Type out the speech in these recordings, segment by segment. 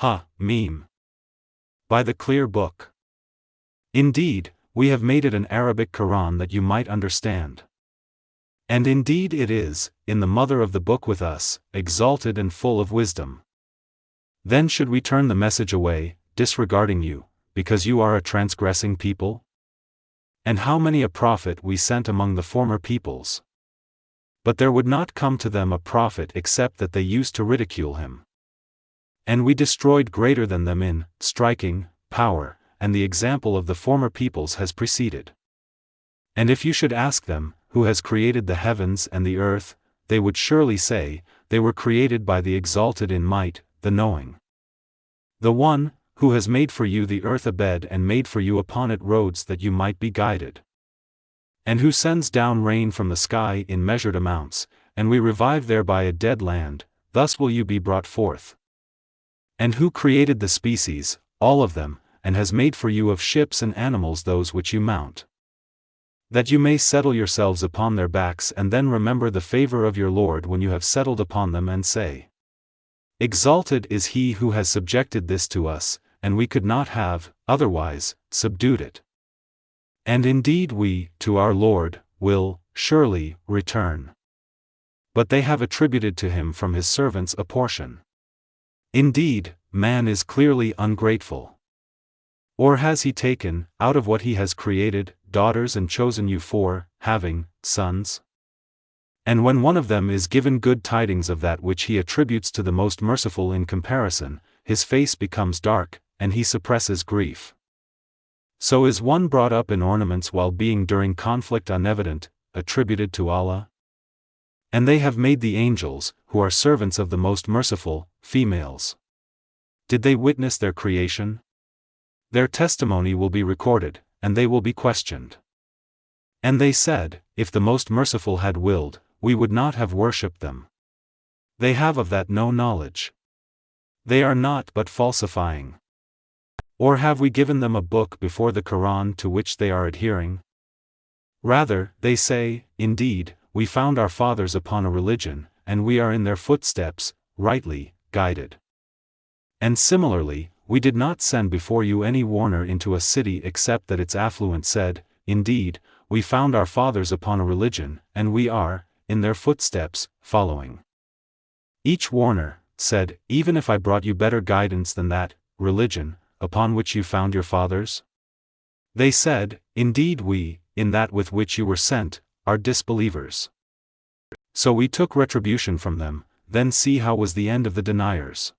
Meme. By the clear book. Indeed, we have made it an Arabic Quran that you might understand. And indeed it is, in the mother of the book with us, exalted and full of wisdom. Then should we turn the message away, disregarding you, because you are a transgressing people? And how many a prophet we sent among the former peoples? But there would not come to them a prophet except that they used to ridicule him. And we destroyed greater than them in striking power, and the example of the former peoples has preceded. And if you should ask them, who has created the heavens and the earth, they would surely say, they were created by the exalted in might, the knowing. The one, who has made for you the earth a bed and made for you upon it roads that you might be guided. And who sends down rain from the sky in measured amounts, and we revive thereby a dead land, thus will you be brought forth. And who created the species, all of them, and has made for you of ships and animals those which you mount, that you may settle yourselves upon their backs and then remember the favor of your Lord when you have settled upon them and say, exalted is he who has subjected this to us, and we could not have, otherwise, subdued it. And indeed we, to our Lord, will, surely, return. But they have attributed to him from his servants a portion. Indeed, man is clearly ungrateful. Or has he taken, out of what he has created, daughters and chosen you for, having, sons? And when one of them is given good tidings of that which he attributes to the most merciful in comparison, his face becomes dark, and he suppresses grief. So is one brought up in ornaments while being during conflict unevident, attributed to Allah? And they have made the angels, who are servants of the most merciful, females. Did they witness their creation? Their testimony will be recorded, and they will be questioned. And they said, if the most merciful had willed, we would not have worshipped them. They have of that no knowledge. They are not but falsifying. Or have we given them a book before the Quran to which they are adhering? Rather, they say, indeed, we found our fathers upon a religion, and we are in their footsteps, rightly guided. And similarly, we did not send before you any warner into a city except that its affluent said, indeed, we found our fathers upon a religion, and we are, in their footsteps, following. Each warner said, even if I brought you better guidance than that religion, upon which you found your fathers? They said, indeed we, in that with which you were sent, are disbelievers. So we took retribution from them, then see how was the end of the deniers.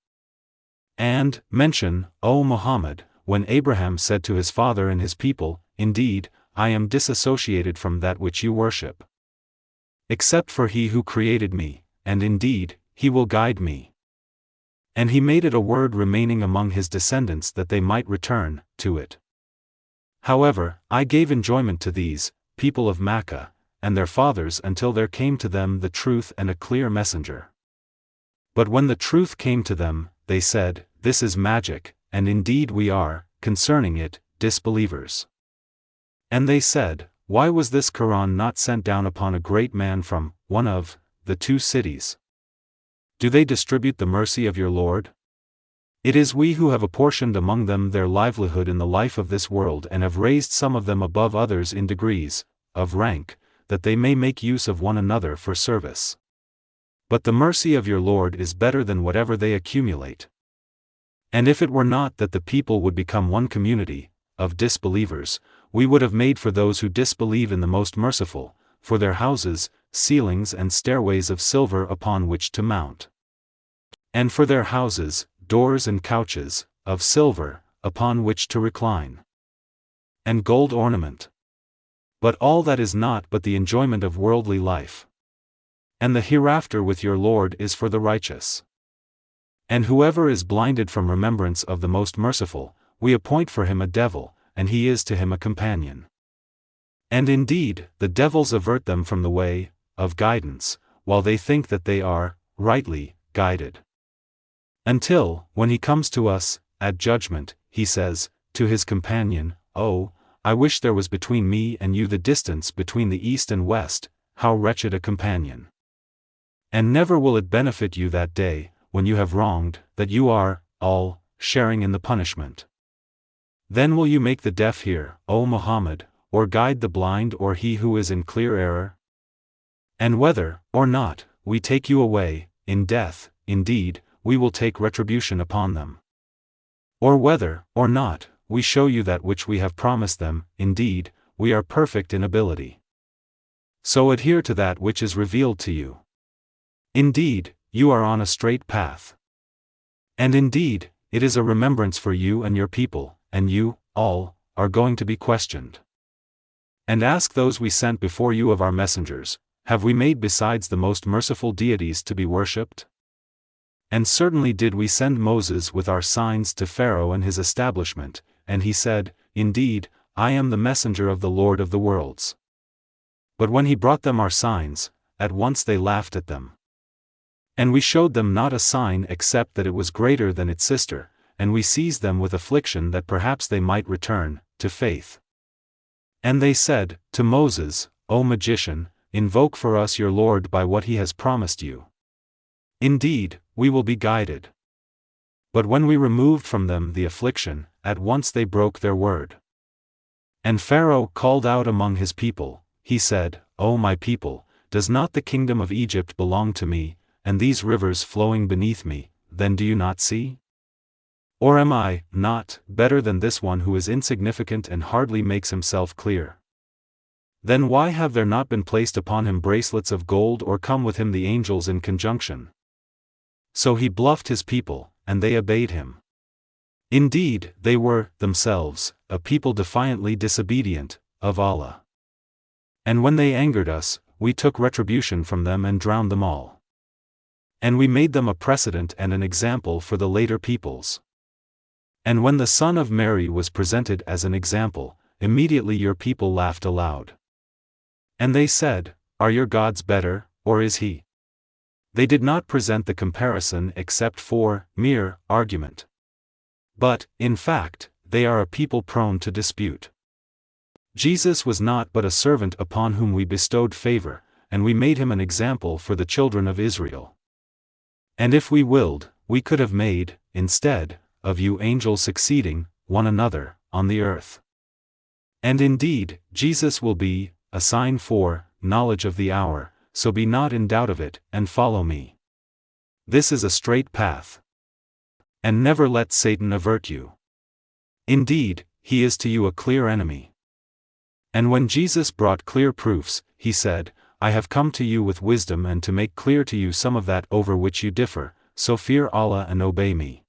And, mention, O Muhammad, when Abraham said to his father and his people, indeed, I am disassociated from that which you worship. Except for he who created me, and indeed, he will guide me. And he made it a word remaining among his descendants that they might return to it. However, I gave enjoyment to these, people of Makkah, and their fathers until there came to them the truth and a clear messenger. But when the truth came to them, they said, this is magic, and indeed we are, concerning it, disbelievers. And they said, why was this Quran not sent down upon a great man from one of the two cities? Do they distribute the mercy of your Lord? It is we who have apportioned among them their livelihood in the life of this world and have raised some of them above others in degrees, of rank, that they may make use of one another for service. But the mercy of your Lord is better than whatever they accumulate. And if it were not that the people would become one community, of disbelievers, we would have made for those who disbelieve in the most merciful, for their houses, ceilings and stairways of silver upon which to mount. And for their houses, doors and couches, of silver, upon which to recline. And gold ornament. But all that is not but the enjoyment of worldly life. And the hereafter with your Lord is for the righteous. And whoever is blinded from remembrance of the most merciful, we appoint for him a devil, and he is to him a companion. And indeed, the devils avert them from the way of guidance, while they think that they are rightly guided. Until, when he comes to us, at judgment, he says, to his companion, Oh, I wish there was between me and you the distance between the east and west, how wretched a companion. And never will it benefit you that day, when you have wronged, that you are, all, sharing in the punishment. Then will you make the deaf hear, O Muhammad, or guide the blind or he who is in clear error? And whether, or not, we take you away, in death, indeed, we will take retribution upon them. Or whether, or not, we show you that which we have promised them, indeed, we are perfect in ability. So adhere to that which is revealed to you. Indeed, you are on a straight path. And indeed, it is a remembrance for you and your people, and you, all, are going to be questioned. And ask those we sent before you of our messengers, have we made besides the most merciful deities to be worshipped? And certainly did we send Moses with our signs to Pharaoh and his establishment, and he said, Indeed, I am the messenger of the Lord of the worlds. But when he brought them our signs, at once they laughed at them. And we showed them not a sign except that it was greater than its sister, and we seized them with affliction that perhaps they might return to faith. And they said to Moses, O magician, invoke for us your Lord by what he has promised you. Indeed, we will be guided. But when we removed from them the affliction, at once they broke their word. And Pharaoh called out among his people, he said, O my people, does not the kingdom of Egypt belong to me, and these rivers flowing beneath me, then do you not see? Or am I not better than this one who is insignificant and hardly makes himself clear? Then why have there not been placed upon him bracelets of gold or come with him the angels in conjunction? So he bluffed his people, and they obeyed him. Indeed, they were, themselves, a people defiantly disobedient of Allah. And when they angered us, we took retribution from them and drowned them all. And we made them a precedent and an example for the later peoples. And when the son of Mary was presented as an example, immediately your people laughed aloud. And they said, Are your gods better, or is he? They did not present the comparison except for mere argument. But, in fact, they are a people prone to dispute. Jesus was not but a servant upon whom we bestowed favor, and we made him an example for the children of Israel. And if we willed, we could have made, instead, of you angels succeeding one another on the earth. And indeed, Jesus will be a sign for knowledge of the hour, so be not in doubt of it, and follow me. This is a straight path. And never let Satan avert you. Indeed, he is to you a clear enemy. And when Jesus brought clear proofs, he said, I have come to you with wisdom and to make clear to you some of that over which you differ, so fear Allah and obey me.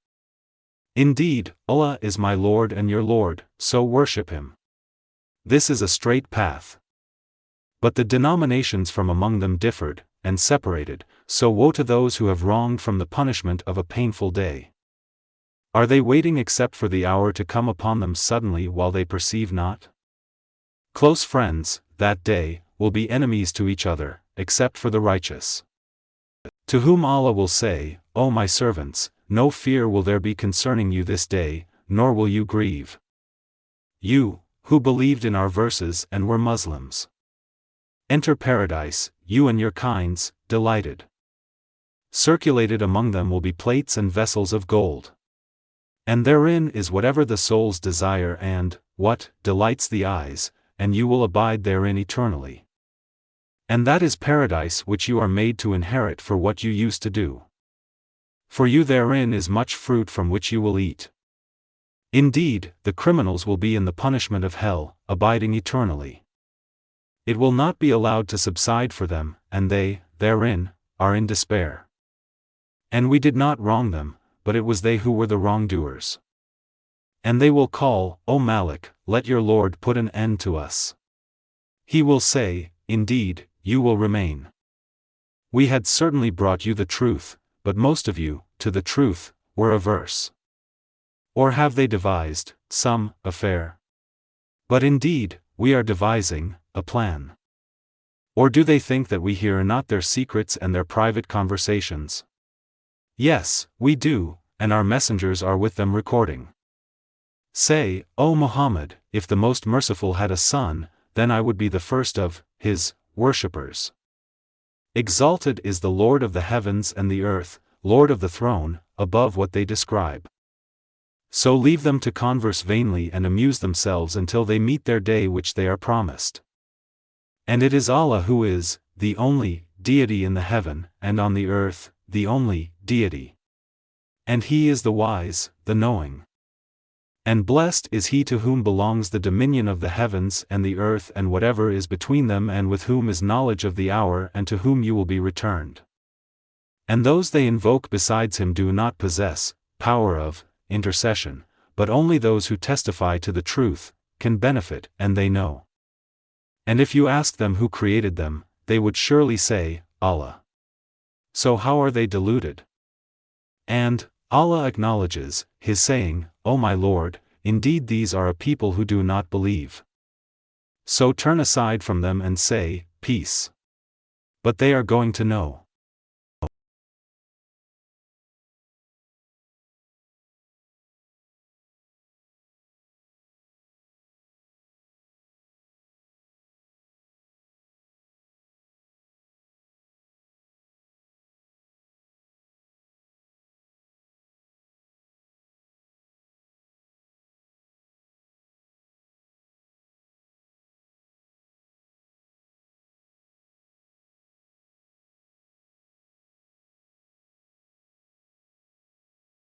Indeed, Allah is my Lord and your Lord, so worship him. This is a straight path. But the denominations from among them differed, and separated, so woe to those who have wronged from the punishment of a painful day. Are they waiting except for the hour to come upon them suddenly while they perceive not? Close friends, that day, will be enemies to each other, except for the righteous. To whom Allah will say, O my servants, no fear will there be concerning you this day, nor will you grieve. You, who believed in our verses and were Muslims. Enter paradise, you and your kinds, delighted. Circulated among them will be plates and vessels of gold. And therein is whatever the souls desire and, what delights the eyes, and you will abide therein eternally. And that is paradise which you are made to inherit for what you used to do. For you therein is much fruit from which you will eat. Indeed, the criminals will be in the punishment of hell, abiding eternally. It will not be allowed to subside for them, and they, therein, are in despair. And we did not wrong them, but it was they who were the wrongdoers. And they will call, O Malik, let your Lord put an end to us. He will say, Indeed, you will remain. We had certainly brought you the truth, but most of you, to the truth, were averse. Or have they devised some affair? But indeed, we are devising a plan. Or do they think that we hear not their secrets and their private conversations? Yes, we do, and our messengers are with them recording. Say, O Muhammad, if the Most Merciful had a son, then I would be the first of his worshippers. Exalted is the Lord of the heavens and the earth, Lord of the throne, above what they describe. So leave them to converse vainly and amuse themselves until they meet their day which they are promised. And it is Allah who is, the only, deity in the heaven, and on the earth, the only, deity. And He is the wise, the knowing. And blessed is he to whom belongs the dominion of the heavens and the earth and whatever is between them, and with whom is knowledge of the hour, and to whom you will be returned. And those they invoke besides Him do not possess power of intercession, but only those who testify to the truth can benefit, and they know. And if you ask them who created them, they would surely say, Allah. So how are they deluded? And Allah acknowledges His saying, O my Lord, indeed these are a people who do not believe. So turn aside from them and say, Peace. But they are going to know.